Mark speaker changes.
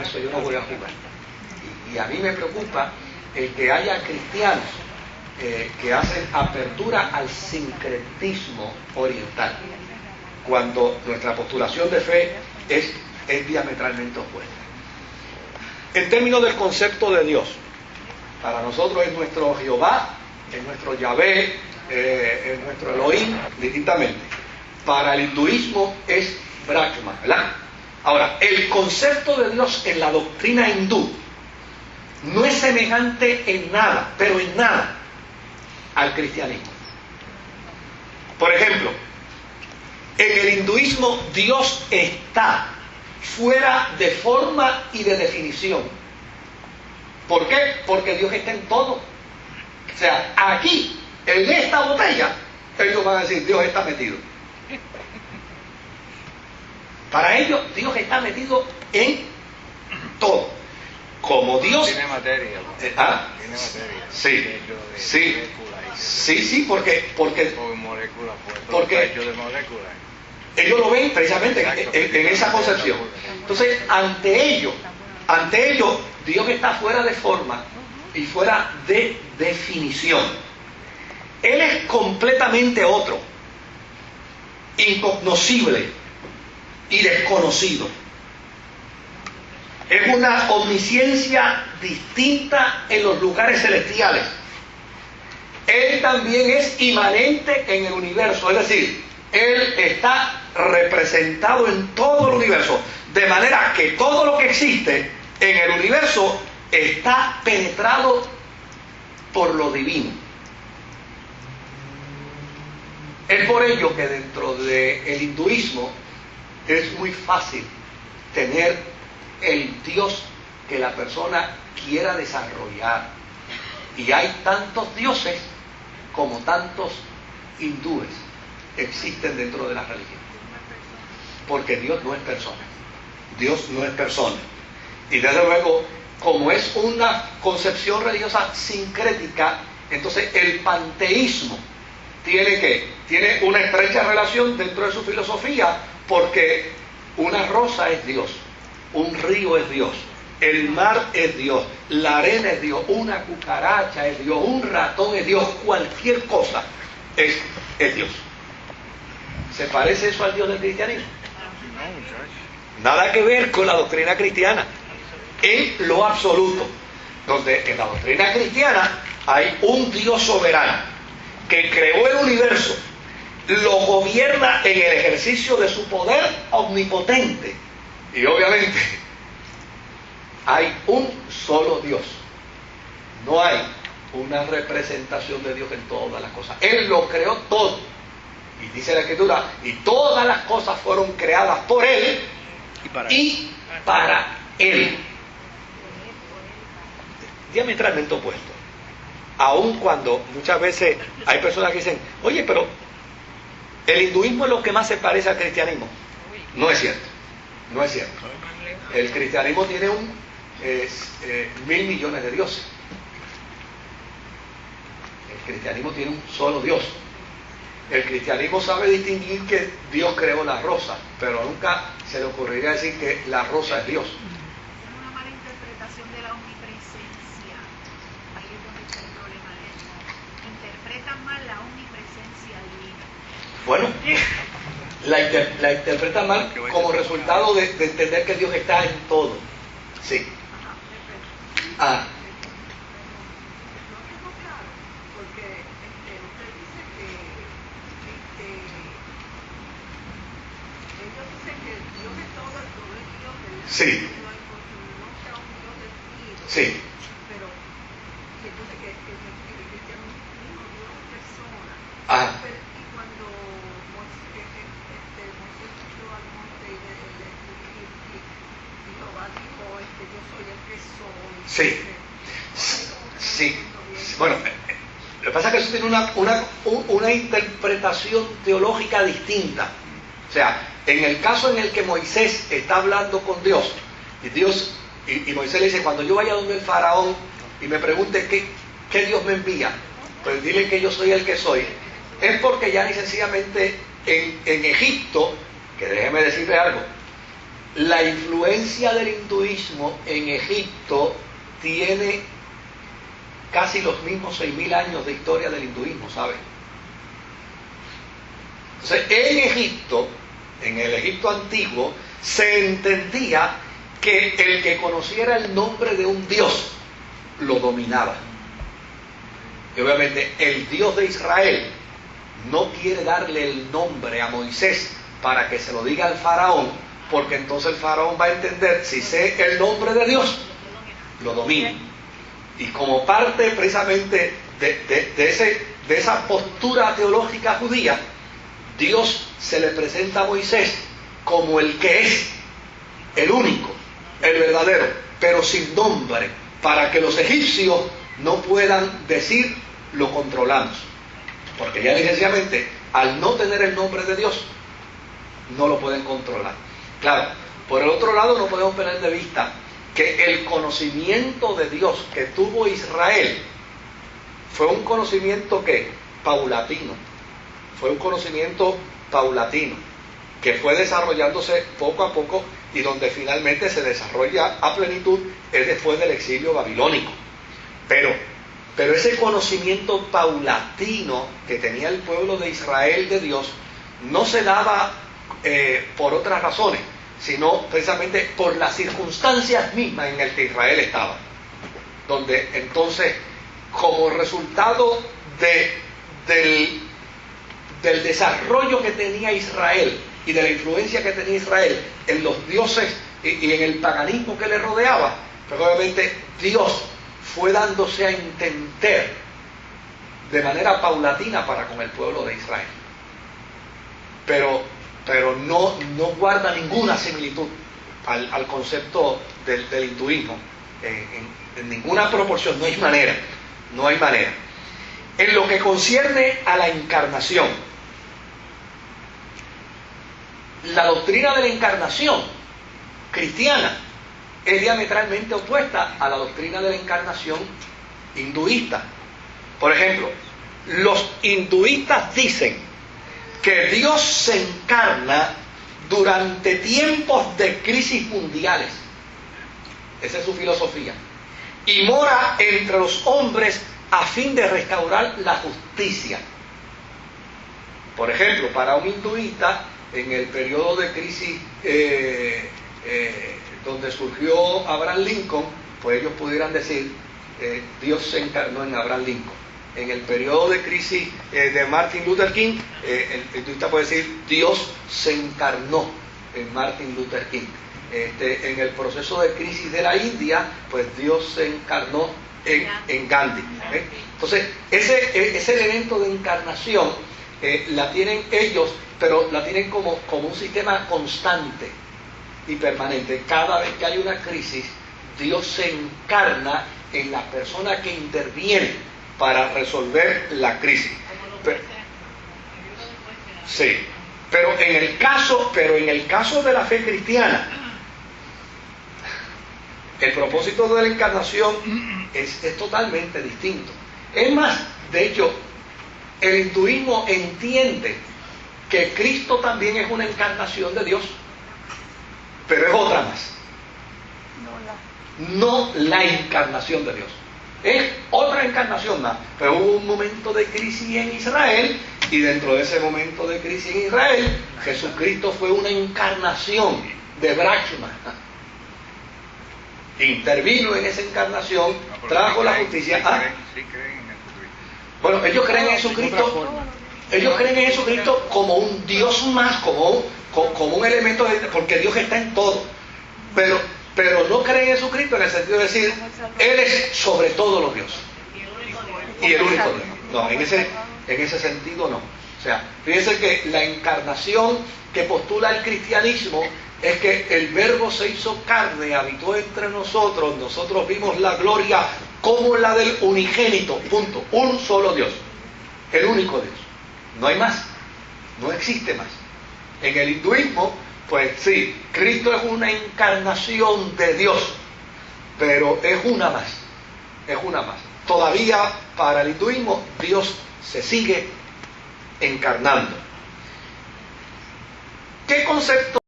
Speaker 1: eso yo no voy a jugar. Y a mí me preocupa el que haya cristianos que hacen apertura al sincretismo oriental, cuando nuestra postulación de fe es diametralmente opuesta. En términos del concepto de Dios, para nosotros es nuestro Jehová, es nuestro Yahvé, es nuestro Elohim, distintamente. Para el hinduismo es Brahma, ¿verdad? Ahora, el concepto de Dios en la doctrina hindú no es semejante en nada, pero en nada, al cristianismo. Por ejemplo, en el hinduismo Dios está fuera de forma y de definición. ¿Por qué? Porque Dios está en todo. O sea, aquí, en esta botella, ellos van a decir, Dios está metido. Para ellos, Dios está metido en todo. Como Dios...
Speaker 2: Tiene materia.
Speaker 1: Tiene
Speaker 2: materia.
Speaker 1: Sí, porque
Speaker 2: moléculas,
Speaker 1: porque
Speaker 2: está hecho de moléculas.
Speaker 1: Ellos lo ven precisamente en esa concepción. Entonces, ante ellos, Dios está fuera de forma y fuera de definición. Él es completamente otro, incognoscible y desconocido. Es una omnisciencia distinta en los lugares celestiales. Él también es inmanente en el universo, es decir, Él está representado en todo el universo, de manera que todo lo que existe en el universo está penetrado por lo divino. Es por ello que dentro del hinduismo es muy fácil tener el Dios que la persona quiera desarrollar. Y hay tantos dioses como tantos hindúes existen dentro de la religión. Porque Dios no es persona. Dios no es persona. Y desde luego, como es una concepción religiosa sincrética, entonces el panteísmo tiene una estrecha relación dentro de su filosofía, porque una rosa es Dios, un río es Dios, el mar es Dios, la arena es Dios, una cucaracha es Dios, un ratón es Dios, cualquier cosa es Dios. ¿Se parece eso al Dios del cristianismo? Nada que ver con la doctrina cristiana, en lo absoluto. Donde en la doctrina cristiana hay un Dios soberano que creó el universo, lo gobierna en el ejercicio de su poder omnipotente, y obviamente hay un solo Dios. No hay una representación de Dios en todas las cosas. Él lo creó todo. Y dice la Escritura, y todas las cosas fueron creadas por Él y para Él. Diametralmente opuesto. Aun cuando muchas veces hay personas que dicen, oye, pero el hinduismo es lo que más se parece al cristianismo. No es cierto. No es cierto. El cristianismo tiene 1.000 millones de dioses. El cristianismo tiene un solo Dios. El cristianismo sabe distinguir que Dios creó la rosa, pero nunca se le ocurriría decir que la rosa es Dios.
Speaker 3: Es una mala interpretación de la omnipresencia. Ahí es donde está el problema de eso. Interpretan mal la omnipresencia divina.
Speaker 1: Bueno, la interpretan mal como resultado de entender que Dios está en todo. Sí. Ah. Sí. Sí.
Speaker 3: Pero entonces que el cristianismo Dios es persona.
Speaker 1: Ah.
Speaker 3: Y cuando Moisés subió al monte y Jehová dijo, yo soy el que soy.
Speaker 1: Sí. Sí. Bueno, lo que pasa es que eso tiene una interpretación teológica distinta. O sea, en el caso en el que Moisés está hablando con Dios, y Moisés le dice, cuando yo vaya donde el faraón y me pregunte qué Dios me envía, pues dile que yo soy el que soy, es porque ya ni sencillamente en Egipto, que déjeme decirle algo, la influencia del hinduismo en Egipto tiene casi los mismos 6.000 años de historia del hinduismo, ¿saben? Entonces, en Egipto, en el Egipto antiguo, se entendía que el que conociera el nombre de un dios lo dominaba. Y obviamente el Dios de Israel no quiere darle el nombre a Moisés para que se lo diga al faraón, porque entonces el faraón va a entender, si sé el nombre de Dios, lo domino. Y como parte precisamente de esa postura teológica judía, Dios se le presenta a Moisés como el que es, el único, el verdadero, pero sin nombre, para que los egipcios no puedan decir lo controlamos. Porque ya sencillamente, al no tener el nombre de Dios, no lo pueden controlar. Claro, por el otro lado no podemos perder de vista que el conocimiento de Dios que tuvo Israel fue un conocimiento que paulatino, fue un conocimiento paulatino, que fue desarrollándose poco a poco y donde finalmente se desarrolla a plenitud es después del exilio babilónico. Pero ese conocimiento paulatino que tenía el pueblo de Israel de Dios no se daba por otras razones, sino precisamente por las circunstancias mismas en las que Israel estaba, donde entonces, como resultado del desarrollo que tenía Israel y de la influencia que tenía Israel en los dioses y en el paganismo que le rodeaba, pues obviamente Dios fue dándose a entender de manera paulatina para con el pueblo de Israel. Pero no guarda ninguna similitud al concepto del hinduismo, en ninguna proporción, no hay manera. En lo que concierne a la encarnación, la doctrina de la encarnación cristiana es diametralmente opuesta a la doctrina de la encarnación hinduista. Por ejemplo, los hinduistas dicen que Dios se encarna durante tiempos de crisis mundiales. Esa es su filosofía. Y mora entre los hombres a fin de restaurar la justicia. Por ejemplo, para un hinduista, en el periodo de crisis donde surgió Abraham Lincoln, pues ellos pudieran decir, Dios se encarnó en Abraham Lincoln. En el periodo de crisis de Martin Luther King, el hinduista puede decir, Dios se encarnó en Martin Luther King. En el proceso de crisis de la India, pues Dios se encarnó en Gandhi. Entonces, ese elemento de encarnación la tienen ellos, pero la tienen como un sistema constante y permanente. Cada vez que hay una crisis, Dios se encarna en la persona que interviene para resolver la crisis. Sí, pero en el caso de la fe cristiana, el propósito de la encarnación es totalmente distinto. Es más, de hecho, el hinduismo entiende que Cristo también es una encarnación de Dios, pero es otra más. No la encarnación de Dios. Es otra encarnación más. Pero hubo un momento de crisis en Israel, y dentro de ese momento de crisis en Israel, Jesucristo fue una encarnación de Brahma. Intervino en esa encarnación, trajo la justicia.
Speaker 2: Sí creen en Jesucristo.
Speaker 1: Bueno, ellos creen en Jesucristo. Ellos creen en Jesucristo como un Dios más, como un elemento de, porque Dios está en todo. Pero no creen en Jesucristo en el sentido de decir, Él es sobre todos los dioses. Y el único Dios. No, en ese sentido no. O sea, fíjense que la encarnación que postula el cristianismo es que el Verbo se hizo carne, habitó entre nosotros, nosotros vimos la gloria como la del unigénito, punto. Un solo Dios, el único Dios. No hay más, no existe más. En el hinduismo, pues sí, Cristo es una encarnación de Dios, pero es una más. Todavía para el hinduismo Dios se sigue encarnando. ¿Qué concepto